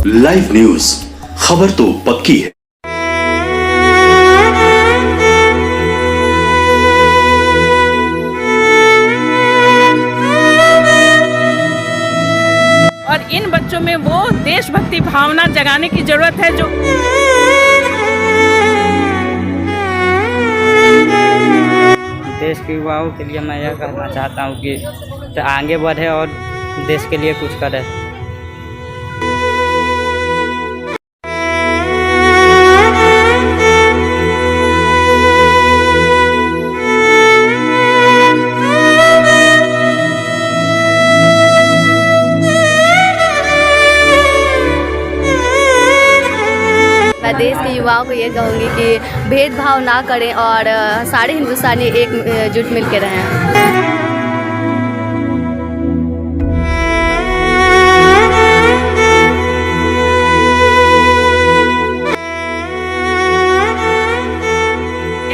Live news, खबर तो पक्की है। और इन बच्चों में वो देशभक्ति भावना जगाने की जरूरत है जो देश के युवाओं के लिए मैं यह कहना चाहता हूँ कि आगे बढ़े और देश के लिए कुछ करे। मैं देश के युवाओं को ये कहूँगी कि भेदभाव ना करें और सारे हिंदुस्तानी एकजुट मिल के रहें।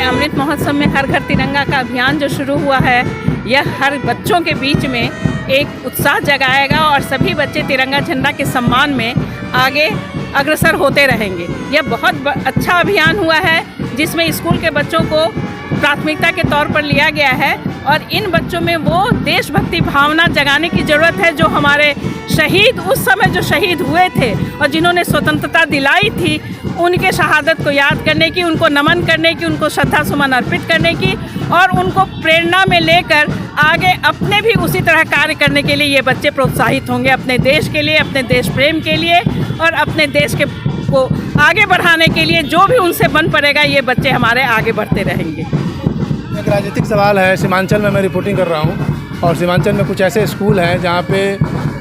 अमृत महोत्सव में हर घर तिरंगा का अभियान जो शुरू हुआ है, यह हर बच्चों के बीच में एक उत्साह जगाएगा और सभी बच्चे तिरंगा झंडा के सम्मान में आगे अग्रसर होते रहेंगे। यह बहुत अच्छा अभियान हुआ है जिसमें स्कूल के बच्चों को प्राथमिकता के तौर पर लिया गया है और इन बच्चों में वो देशभक्ति भावना जगाने की ज़रूरत है जो हमारे शहीद उस समय जो शहीद हुए थे और जिन्होंने स्वतंत्रता दिलाई थी, उनके शहादत को याद करने की, उनको नमन करने की, उनको श्रद्धा सुमन अर्पित करने की और उनको प्रेरणा में लेकर आगे अपने भी उसी तरह कार्य करने के लिए ये बच्चे प्रोत्साहित होंगे अपने देश के लिए, अपने देश प्रेम के लिए और अपने देश के को आगे बढ़ाने के लिए जो भी उनसे बन पड़ेगा ये बच्चे हमारे आगे बढ़ते रहेंगे। एक राजनीतिक सवाल है। सीमांचल में मैं रिपोर्टिंग कर रहा हूँ और सीमांचल में कुछ ऐसे स्कूल हैं जहाँ पे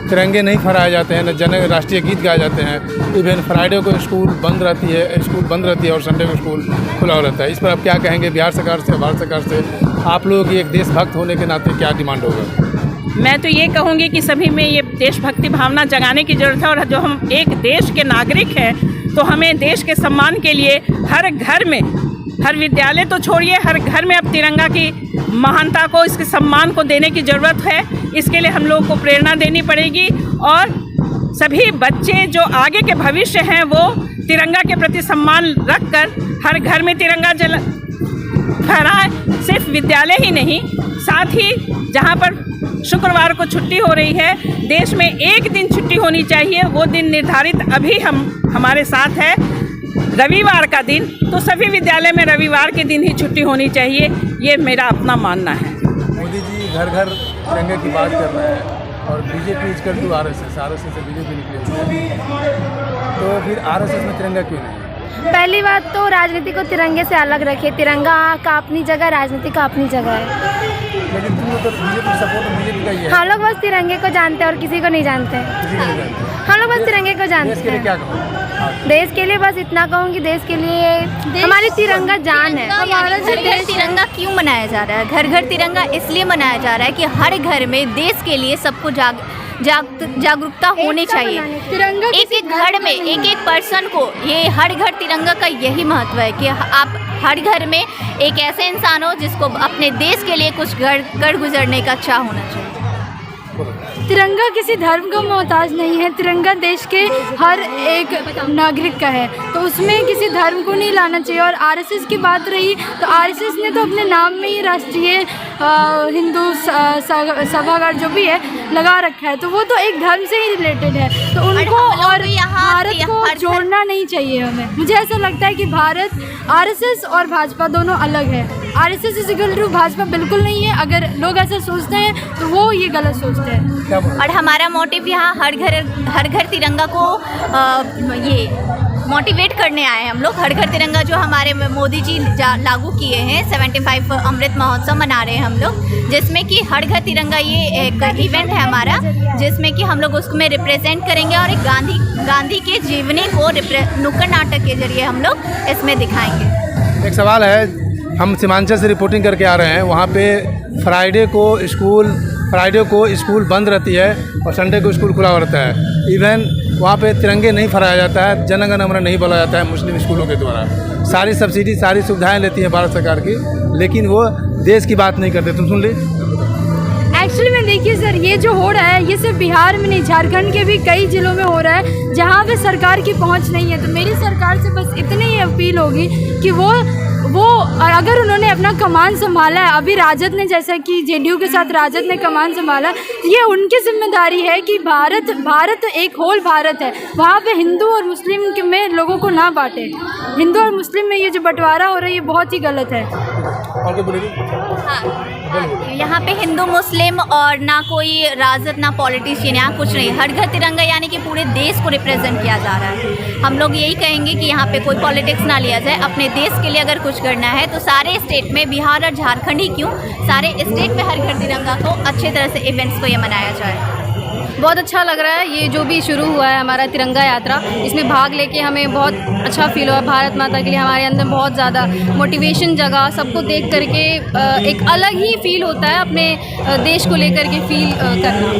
तिरंगे नहीं फहराए जाते हैं, न जन राष्ट्रीय गीत गाए जाते हैं। इवन फ्राइडे को स्कूल बंद रहती है और संडे को स्कूल खुला रहता है। इस पर आप क्या कहेंगे? बिहार सरकार से, भारत सरकार से आप लोगों की एक देशभक्त होने के नाते क्या डिमांड होगा? मैं तो ये कहूँगी कि सभी में ये देशभक्ति भावना जगाने की ज़रूरत है और जो हम एक देश के नागरिक हैं तो हमें देश के सम्मान के लिए हर घर में, हर विद्यालय तो छोड़िए, हर घर में अब तिरंगा की महानता को, इसके सम्मान को देने की ज़रूरत है। इसके लिए हम लोगों को प्रेरणा देनी पड़ेगी और सभी बच्चे जो आगे के भविष्य हैं वो तिरंगा के प्रति सम्मान रखकर हर घर में तिरंगा फहराएं। सिर्फ विद्यालय ही नहीं, साथ ही जहाँ पर शुक्रवार को छुट्टी हो रही है, देश में एक दिन छुट्टी होनी चाहिए। वो दिन निर्धारित अभी हमारे साथ है रविवार का दिन, तो सभी विद्यालय में रविवार के दिन ही छुट्टी होनी चाहिए। ये मेरा अपना मानना है। मोदी जी घर घर तिरंगे की बात कर रहे हैं और बीजेपी इजकल टू आरएसएस से बीजेपी निकले हुए हैं, तो फिर आरएसएस में तिरंगा क्यों नहीं? पहली बात तो राजनीति को तिरंगे से अलग रखिए। तिरंगा का अपनी जगह, राजनीति का अपनी जगह है। लेकिन तुम लोग तो बीजेपी सपोर्ट बीजेपी का ही है। हम लोग बस तिरंगे को जानते हैं और किसी को नहीं जानते हैं। हम लोग बस तिरंगे को जानते हैं। देश के लिए क्या कहूँ? देश के लिए बस इतना कहूँगी, देश के लिए हमारी तिरंगा जान है। हमारा घर घर तिरंगा क्यों मनाया जा रहा है? घर घर तिरंगा इसलिए मनाया जा रहा है कि हर घर में देश के लिए सबको जागरूकता होनी चाहिए। एक एक घर में एक एक पर्सन को, ये हर घर तिरंगा का यही महत्व है कि आप हर घर में एक ऐसे इंसान हो जिसको अपने देश के लिए कुछ कर गुजरने का चाह होना चाहिए। तिरंगा किसी धर्म का मोहताज नहीं है। तिरंगा देश के हर एक नागरिक का है, तो उसमें किसी धर्म को नहीं लाना चाहिए। और आरएसएस की बात रही तो आरएसएस ने तो अपने नाम में ही राष्ट्रीय हिंदू सभागार जो भी है लगा रखा है, तो वो तो एक धर्म से ही रिलेटेड है। तो उनको और भारत को जोड़ना नहीं चाहिए हमें। मुझे ऐसा लगता है कि भारत, आरएसएस और भाजपा दोनों अलग है। RSS is equal to Bhajpa बिल्कुल नहीं है। अगर लोग ऐसा सोचते हैं तो वो ये गलत सोचते हैं। और हमारा मोटिव यहाँ हर घर तिरंगा को ये मोटिवेट करने आए हैं हम लोग। हर घर तिरंगा जो हमारे मोदी जी लागू किए हैं, 75 अमृत महोत्सव मना रहे हैं हम लोग, जिसमें कि हर घर तिरंगा ये एक इवेंट है हमारा, जिसमें कि हम लोग उसमें रिप्रेजेंट करेंगे और एक गांधी के जीवनी को नुक्कड़ नाटक के जरिए हम लोग इसमें दिखाएंगे। एक सवाल है, हम सीमांचल से रिपोर्टिंग करके आ रहे हैं। वहाँ पे फ्राइडे को स्कूल बंद रहती है और संडे को स्कूल खुला रहता है। इवन वहाँ पे तिरंगे नहीं फहराया जाता है, जन गण मन नहीं बोला जाता है मुस्लिम स्कूलों के द्वारा। सारी सब्सिडी, सारी सुविधाएं लेती हैं भारत सरकार की, लेकिन वो देश की बात नहीं करते। तुम सुन ली? एक्चुअली में देखिए सर, ये जो हो रहा है ये सिर्फ बिहार में नहीं, झारखंड के भी कई जिलों में हो रहा है जहाँ पे सरकार की पहुँच नहीं है। तो मेरी सरकार से बस इतनी ही अपील होगी कि वो अगर उन्होंने अपना कमान संभाला है, अभी राजद ने, जैसा कि जेडीयू के साथ राजद ने कमान संभाला, ये उनकी जिम्मेदारी है कि भारत एक होल भारत है, वहाँ पे हिंदू और मुस्लिम में लोगों को ना बांटे। हिंदू और मुस्लिम में ये जो बंटवारा हो रहा है ये बहुत ही गलत है। यहाँ पे हिंदू मुस्लिम और ना कोई राजद ना पॉलिटिशियन, यहाँ कुछ नहीं। हर घर तिरंगा यानी कि पूरे देश को रिप्रेजेंट किया जा रहा है। हम लोग यही कहेंगे कि यहाँ पे कोई पॉलिटिक्स ना लिया जाए। अपने देश के लिए अगर कुछ करना है तो सारे स्टेट में, बिहार और झारखंड ही क्यों, सारे स्टेट में हर घर तिरंगा को अच्छे तरह से इवेंट्स को ये मनाया जाए। बहुत अच्छा लग रहा है ये जो भी शुरू हुआ है हमारा तिरंगा यात्रा, इसमें भाग लेके हमें बहुत अच्छा फील हुआ। भारत माता के लिए हमारे अंदर बहुत ज़्यादा मोटिवेशन जगा। सबको देख करके एक अलग ही फील होता है अपने देश को लेकर के फील करना।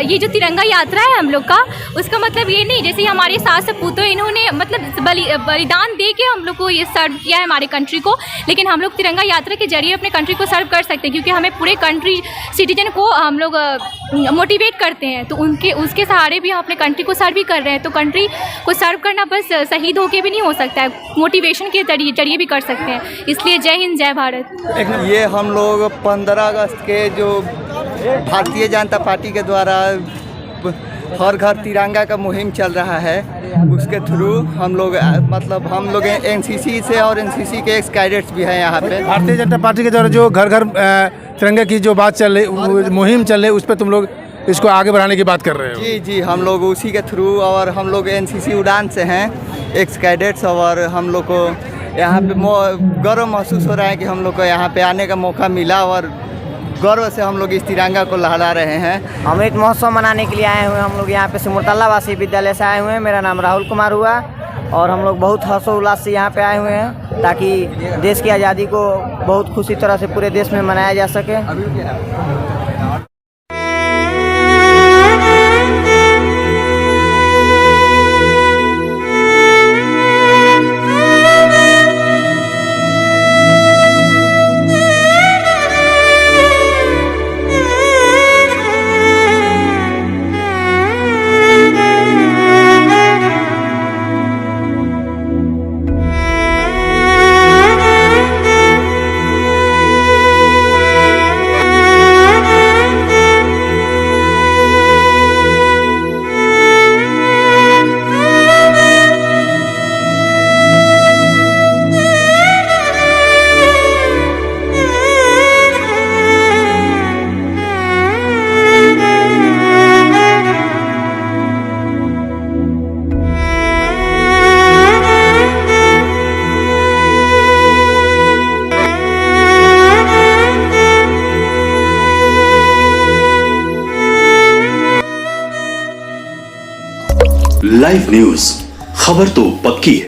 ये जो तिरंगा यात्रा है हम लोग का, उसका मतलब ये नहीं जैसे हमारे सास सपूतों इन्होंने मतलब बलिदान दे के हम लोग को ये सर्व किया है हमारे कंट्री को, लेकिन हम लोग तिरंगा यात्रा के जरिए अपने कंट्री को सर्व कर सकते हैं, क्योंकि हमें पूरे कंट्री सिटीजन को हम लोग मोटिवेट करते हैं। तो उसके सहारे भी हम अपने कंट्री को सर्व भी कर रहे हैं। तो कंट्री को सर्व करना बस शहीद होके भी नहीं हो सकता है, मोटिवेशन के जरिए भी कर सकते हैं। इसलिए जय हिंद, जय भारत। ये हम लोग 15 अगस्त के जो भारतीय जनता पार्टी के द्वारा हर घर तिरंगा का मुहिम चल रहा है, उसके थ्रू हम लोग एनसीसी से और एनसीसी के एक्स कैडेट्स भी हैं यहाँ पे। भारतीय जनता पार्टी के द्वारा जो घर घर तिरंगे की जो बात चल रही, मुहिम चल रही, उस पर तुम लोग इसको आगे बढ़ाने की बात कर रहे हो? जी, हम लोग उसी के थ्रू, और हम लोग एनसीसी उड़ान से हैं, एक्स कैडेट्स, और हम लोग को यहाँ पे गर्व महसूस हो रहा है कि हम लोग को यहाँ पे आने का मौका मिला, और गर्व से हम लोग इस तिरंगा को लहरा रहे हैं। अमृत महोत्सव मनाने के लिए आए हुए हैं हम लोग यहाँ पे सिमुरतल्लावासी विद्यालय से आए हुए हैं। मेरा नाम राहुल कुमार हुआ, और हम लोग बहुत हर्षोल्लास से यहाँ पे आए हुए हैं ताकि देश की आज़ादी को बहुत खुशी तरह से पूरे देश में मनाया जा सके। लाइव न्यूज, खबर तो पक्की है।